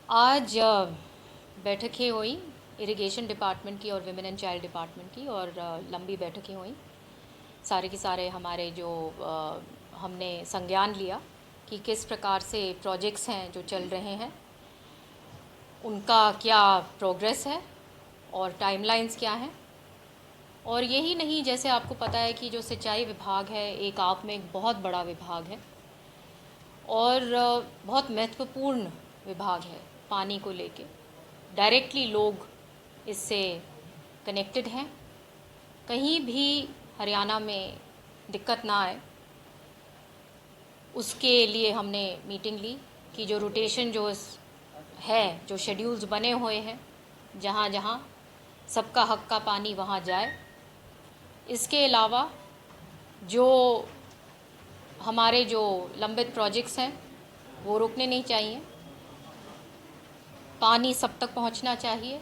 आज बैठकें हुई इरिगेशन डिपार्टमेंट की और विमेन एंड चाइल्ड डिपार्टमेंट की, और लंबी बैठकें हुई। सारे के सारे हमारे जो हमने संज्ञान लिया कि किस प्रकार से प्रोजेक्ट्स हैं जो चल रहे हैं, उनका क्या प्रोग्रेस है और टाइमलाइंस क्या हैं। और यही नहीं, जैसे आपको पता है कि जो सिंचाई विभाग है एक आप में एक बहुत बड़ा विभाग है और बहुत महत्वपूर्ण विभाग है। पानी को लेके डायरेक्टली लोग इससे कनेक्टेड हैं। कहीं भी हरियाणा में दिक्कत ना आए, उसके लिए हमने मीटिंग ली कि जो रोटेशन है, जो शेड्यूल्स बने हुए हैं, जहाँ जहाँ सबका हक का पानी वहाँ जाए। इसके अलावा जो हमारे जो लंबित प्रोजेक्ट्स हैं वो रुकने नहीं चाहिए, पानी सब तक पहुंचना चाहिए।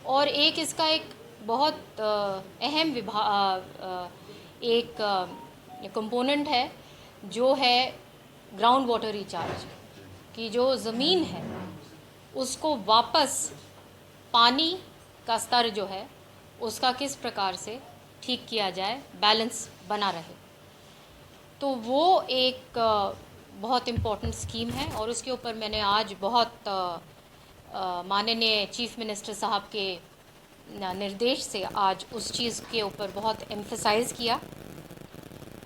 और एक इसका एक बहुत अहम एक कंपोनेंट है जो है ग्राउंड वाटर रिचार्ज, कि जो ज़मीन है उसको वापस पानी का स्तर जो है उसका किस प्रकार से ठीक किया जाए, बैलेंस बना रहे। तो वो एक बहुत इम्पोर्टेंट स्कीम है और उसके ऊपर मैंने आज बहुत माननीय चीफ मिनिस्टर साहब के निर्देश से आज उस चीज़ के ऊपर बहुत एम्फसाइज़ किया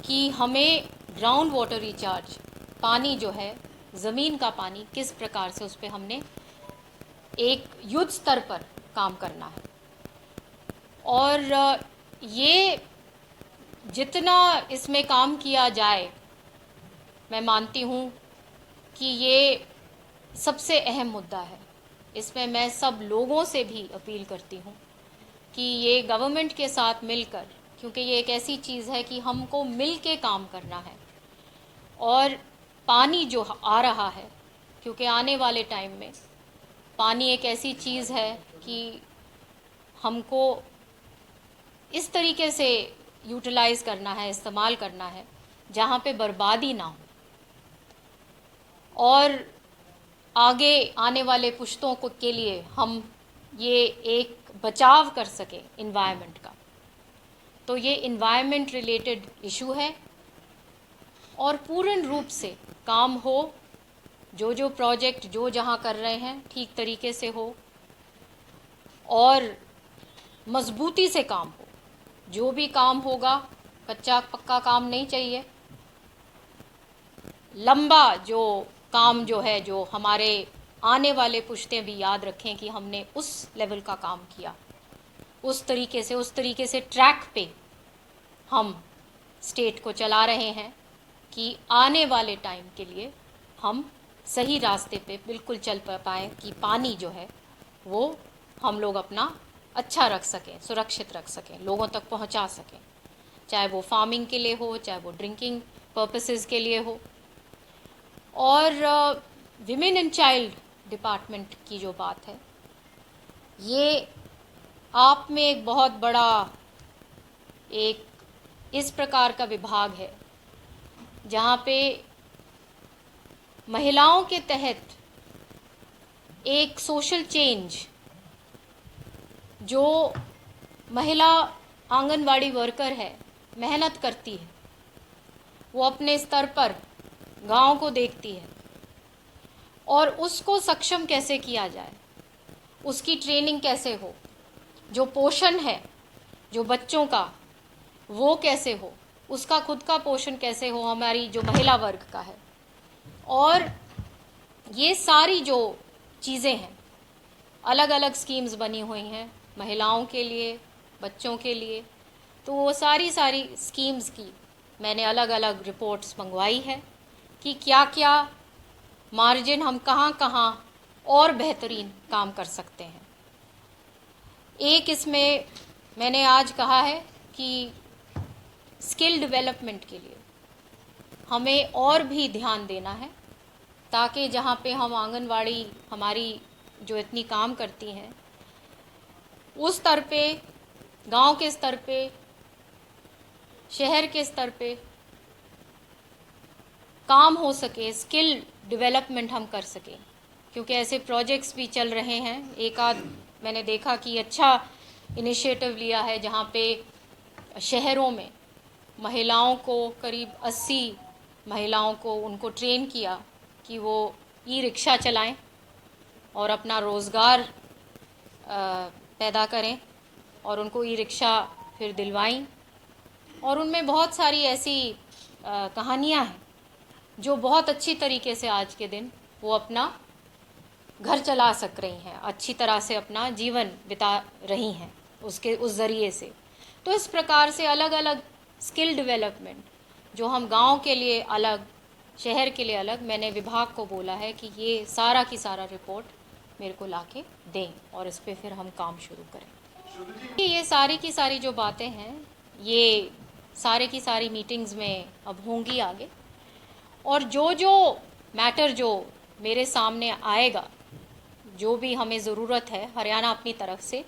कि हमें ग्राउंड वाटर रिचार्ज, पानी जो है ज़मीन का पानी, किस प्रकार से उस पर हमने एक युद्ध स्तर पर काम करना है। और ये जितना इसमें काम किया जाए, मैं मानती हूँ कि ये सबसे अहम मुद्दा है। इसमें मैं सब लोगों से भी अपील करती हूँ कि ये गवर्नमेंट के साथ मिलकर, क्योंकि ये एक ऐसी चीज़ है कि हमको मिल के काम करना है। और पानी जो आ रहा है, क्योंकि आने वाले टाइम में पानी एक ऐसी चीज़ है कि हमको इस तरीके से यूटिलाइज़ करना है, इस्तेमाल करना है जहाँ पे बर्बादी ना हो और आगे आने वाले पुश्तों को के लिए हम ये एक बचाव कर सकें इन्वायरमेंट का। तो ये इन्वायरमेंट रिलेटेड इशू है और पूर्ण रूप से काम हो, जो प्रोजेक्ट जो जहाँ कर रहे हैं ठीक तरीके से हो और मजबूती से काम हो। जो भी काम होगा कच्चा पक्का काम नहीं चाहिए, लंबा जो काम जो है, जो हमारे आने वाले पुश्तें भी याद रखें कि हमने उस लेवल का काम किया, उस तरीके से ट्रैक पे हम स्टेट को चला रहे हैं कि आने वाले टाइम के लिए हम सही रास्ते पे बिल्कुल चल पाएँ कि पानी जो है वो हम लोग अपना अच्छा रख सकें, सुरक्षित रख सकें, लोगों तक पहुंचा सकें, चाहे वो फार्मिंग के लिए हो, चाहे वो ड्रिंकिंग पर्पसेस के लिए हो। और विमेन एंड चाइल्ड डिपार्टमेंट की जो बात है, ये आप में एक बहुत बड़ा एक इस प्रकार का विभाग है जहाँ पे महिलाओं के तहत एक सोशल चेंज, जो महिला आंगनवाड़ी वर्कर है, मेहनत करती है, वो अपने स्तर पर गांव को देखती है और उसको सक्षम कैसे किया जाए, उसकी ट्रेनिंग कैसे हो, जो पोषण है जो बच्चों का वो कैसे हो, उसका खुद का पोषण कैसे हो, हमारी जो महिला वर्ग का है। और ये सारी जो चीज़ें हैं, अलग अलग स्कीम्स बनी हुई हैं महिलाओं के लिए, बच्चों के लिए। तो वो सारी स्कीम्स की मैंने अलग अलग रिपोर्ट्स मंगवाई है कि क्या क्या मार्जिन हम कहाँ कहाँ और बेहतरीन काम कर सकते हैं। एक इसमें मैंने आज कहा है कि स्किल डेवलपमेंट के लिए हमें और भी ध्यान देना है, ताकि जहाँ पे हम आंगनवाड़ी हमारी जो इतनी काम करती हैं उस स्तर पे, गांव के स्तर पे, शहर के स्तर पे काम हो सके, स्किल डेवलपमेंट हम कर सकें। क्योंकि ऐसे प्रोजेक्ट्स भी चल रहे हैं। एक आध मैंने देखा कि अच्छा इनिशिएटिव लिया है जहाँ पे शहरों में महिलाओं को करीब 80 महिलाओं को उनको ट्रेन किया कि वो ई रिक्शा चलाएं और अपना रोज़गार पैदा करें, और उनको ई रिक्शा फिर दिलवाई। और उनमें बहुत सारी ऐसी कहानियाँ हैं जो बहुत अच्छी तरीके से आज के दिन वो अपना घर चला सक रही हैं, अच्छी तरह से अपना जीवन बिता रही हैं उस ज़रिए से। तो इस प्रकार से अलग अलग स्किल डेवलपमेंट, जो हम गांव के लिए अलग, शहर के लिए अलग, मैंने विभाग को बोला है कि ये सारा की सारा रिपोर्ट मेरे को लाके दें और इस पे फिर हम काम शुरू करें। ये सारी की सारी जो बातें हैं ये सारे की सारी मीटिंग्स में अब होंगी आगे, और जो जो मैटर जो मेरे सामने आएगा, जो भी हमें ज़रूरत है, हरियाणा अपनी तरफ से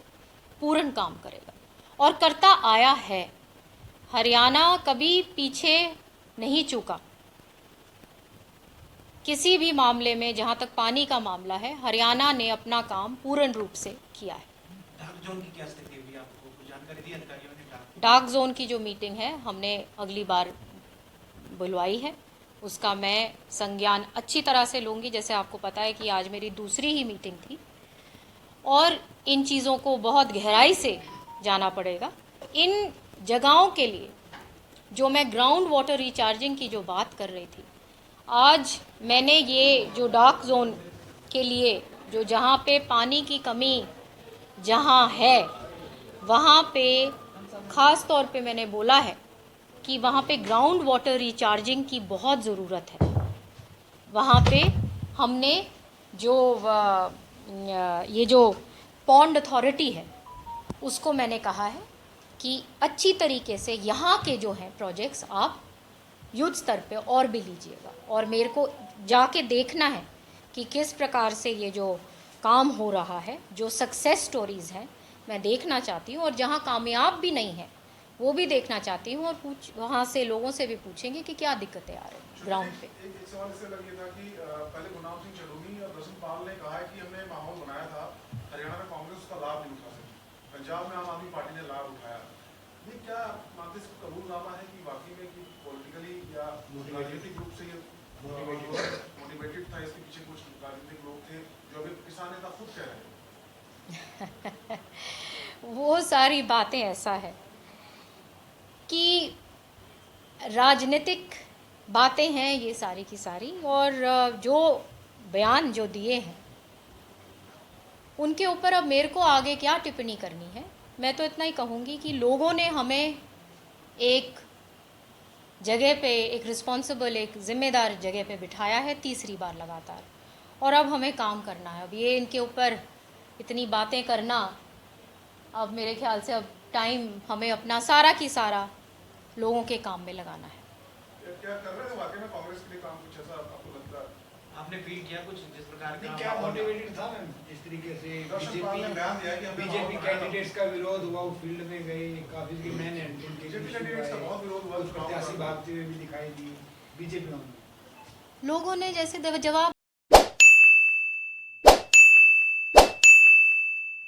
पूर्ण काम करेगा और करता आया है। हरियाणा कभी पीछे नहीं चूका किसी भी मामले में। जहाँ तक पानी का मामला है, हरियाणा ने अपना काम पूर्ण रूप से किया है। डार्क जोन की क्या स्थिति है, आपको कुछ जानकारी दी अधिकारियों ने? डार्क जोन की जो मीटिंग है हमने अगली बार बुलवाई है, उसका मैं संज्ञान अच्छी तरह से लूँगी। जैसे आपको पता है कि आज मेरी दूसरी ही मीटिंग थी और इन चीज़ों को बहुत गहराई से जाना पड़ेगा। इन जगहों के लिए जो मैं ग्राउंड वाटर रिचार्जिंग की जो बात कर रही थी, आज मैंने ये जो डार्क जोन के लिए जो जहाँ पे पानी की कमी जहाँ है, वहाँ पे ख़ास तौर पे मैंने बोला है कि वहाँ पे ग्राउंड वाटर रिचार्जिंग की बहुत ज़रूरत है। वहाँ पे हमने जो ये जो पॉन्ड अथॉरिटी है उसको मैंने कहा है कि अच्छी तरीके से यहाँ के जो हैं प्रोजेक्ट्स आप युद्ध स्तर पे और भी लीजिएगा, और मेरे को जाके देखना है कि किस प्रकार से ये जो काम हो रहा है, जो सक्सेस स्टोरीज़ हैं मैं देखना चाहती हूँ, और जहाँ कामयाब भी नहीं है वो भी देखना चाहती हूँ, और वहाँ से लोगों से भी पूछेंगे कि क्या दिक्कतें आ रही हैं ग्राउंड पे। एक सवाल इससे लग था कि पहले गुरनाम सिंह चढ़ूनी और रसन पाल ने कहा है कि हमने माहौल बनाया था, हरियाणा में कांग्रेस उसका लाभ नहीं उठा सकी, पंजाब में आम आदमी पार्टी ने लाभ उठाया। ये क्या मानते कबूलनामा है कि वाकई में कि पॉलिटिकली या राजनीतिक रूप से ये मोटिवेटेड था, इसके पीछे कुछ राजनीतिक लोग थे जो अभी किसान नेता खुद कह रहे हैं? वो सारी बातें ऐसा है कि राजनीतिक बातें हैं ये सारी की सारी, और जो बयान जो दिए हैं उनके ऊपर अब मेरे को आगे क्या टिप्पणी करनी है। मैं तो इतना ही कहूँगी कि लोगों ने हमें एक जगह पे, एक रिस्पॉन्सिबल, एक ज़िम्मेदार जगह पे बिठाया है तीसरी बार लगातार, और अब हमें काम करना है। अब ये इनके ऊपर इतनी बातें करना, अब मेरे ख्याल से अब टाइम हमें अपना सारा की सारा लोगों के काम में लगाना है। क्या कर रहे थे वाकई में कांग्रेस के लिए काम, कुछ ऐसा आपको लगता है? आपने फील किया कुछ जिस प्रकार का क्या मोटिवेटेड था ना, जिस तरीके से बीजेपी कैंडिडेट्स का विरोध हुआ, वो फील्ड में गए, काफी मैन बीजेपी कैंडिडेट्स का बहुत विरोध हुआ, प्रत्याशी भागते हुए भी दिखाई दिए बीजेपी में। लोगों ने जैसे जवाब